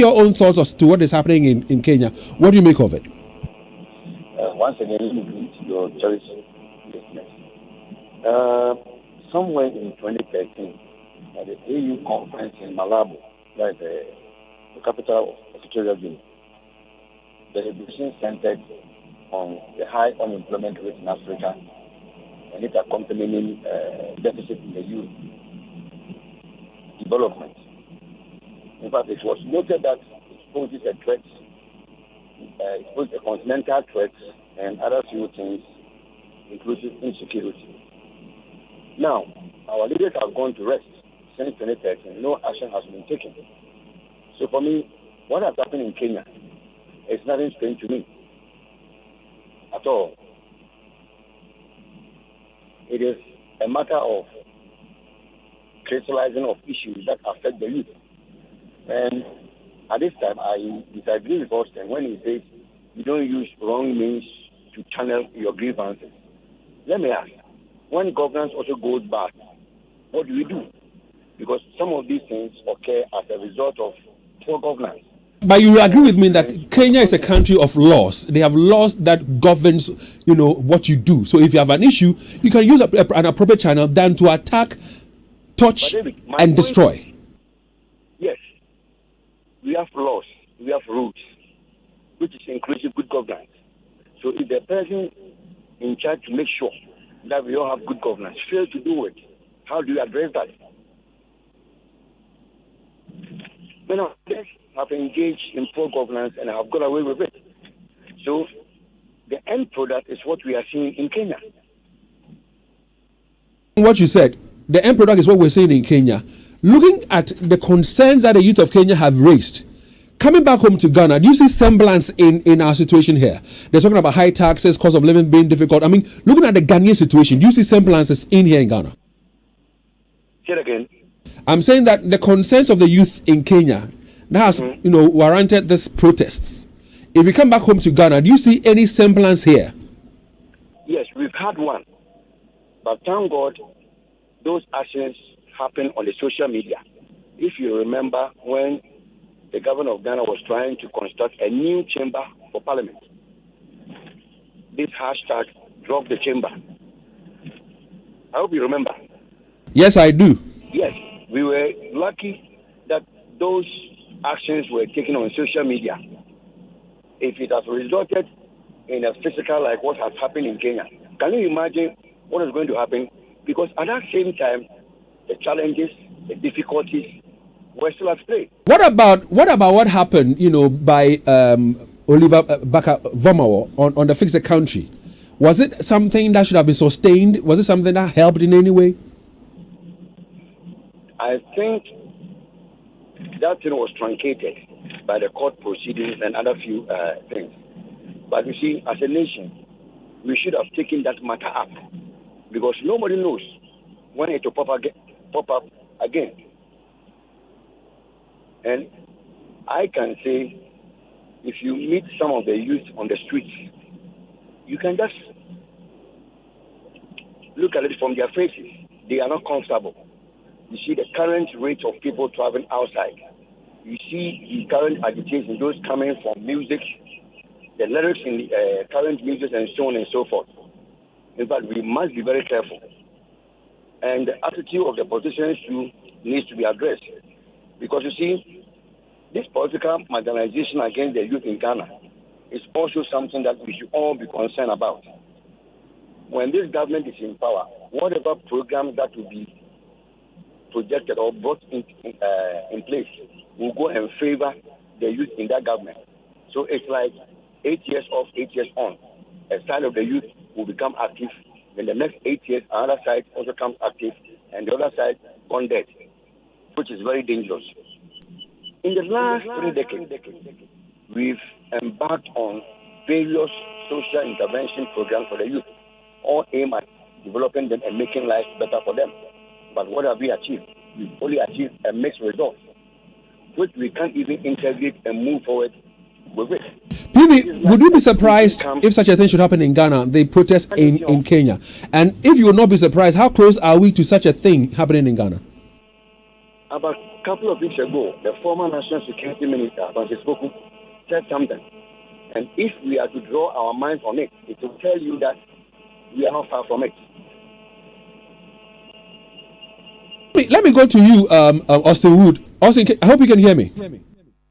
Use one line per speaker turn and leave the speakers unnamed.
your own thoughts as to what is happening in Kenya. What do you make of it?
Once again, let me greet your cherished listeners. Somewhere in 2013, at the AU conference in Malabo, that's the capital of Equatorial Guinea, the discussion centered on the high unemployment rate in Africa and its accompanying deficit in the youth development. In fact, it was noted that it poses a threat, it poses a continental threat and other few things, including insecurity. Now, our leaders have gone to rest since 2013. No action has been taken. So for me, what has happened in Kenya is nothing strange to me at all. It is a matter of crystallizing of issues that affect the youth. And at this time, I disagree with Austin when he says you don't use wrong means to channel your grievances. Let me ask, when governance also goes bad, what do we do? Because some of these things occur as a result of poor governance.
But you agree with me that Kenya is a country of laws. They have laws that governs, what you do. So if you have an issue, you can use an appropriate channel than to attack, touch,
David,
and destroy.
Yes. We have laws, we have rules, which is inclusive good governance. So if the person in charge to make sure that we all have good governance fails to do it, how do you address that? Many of them have engaged in poor governance and have got away with it. So the end product is what we are seeing in Kenya.
What you said, the end product is what we're seeing in Kenya. Looking at the concerns that the youth of Kenya have raised, coming back home to Ghana, do you see semblance in our situation here? They're talking about high taxes, cost of living being difficult. I mean, looking at the Ghanaian situation, do you see semblances in here in Ghana?
Say it again.
I'm saying that the concerns of the youth in Kenya that has, warranted these protests. If you come back home to Ghana, do you see any semblance here?
Yes, we've had one. But thank God, those actions happen on the social media. If you remember when the governor of Ghana was trying to construct a new chamber for parliament, this hashtag drop the chamber. I hope you remember.
Yes, I do.
Yes, we were lucky that those actions were taken on social media. If it has resulted in a physical like what has happened in Kenya, can you imagine what is going to happen? Because at that same time, the challenges, the difficulties were still at play.
What about what happened, by Oliver Vamawo on the Fix the Country? Was it something that should have been sustained? Was it something that helped in any way?
I think that thing was truncated by the court proceedings and other few things. But you see, as a nation, we should have taken that matter up because nobody knows when it will pop up again. And I can say, if you meet some of the youth on the streets, you can just look at it from their faces. They are not comfortable. You see the current rate of people traveling outside. You see the current agitation, those coming from music, the lyrics in the current music, and so on and so forth. In fact, we must be very careful. And the attitude of the politicians too needs to be addressed. Because you see, this political marginalization against the youth in Ghana is also something that we should all be concerned about. When this government is in power, whatever program that will be projected or brought in place will go and favor the youth in that government. So it's like 8 years off, 8 years on. A side of the youth will become active. Then the next 8 years, another side also comes active, and the other side gone dead, which is very dangerous. In the last 3 decades, we've embarked on various social intervention programs for the youth, all aimed at developing them and making life better for them. But what have we achieved? We've only achieved a mixed result, which we can't even integrate and move forward with it.
PV, would you be surprised if such a thing should happen in Ghana, the protest in Kenya? And if you would not be surprised, how close are we to such a thing happening in Ghana?
About couple of weeks ago, the former National Security Minister, Francis Boku, said something. And if we are to draw our minds on it, it will tell you that we are not far from it.
Let me go to you, Austin Wood. Austin, I hope you can hear me.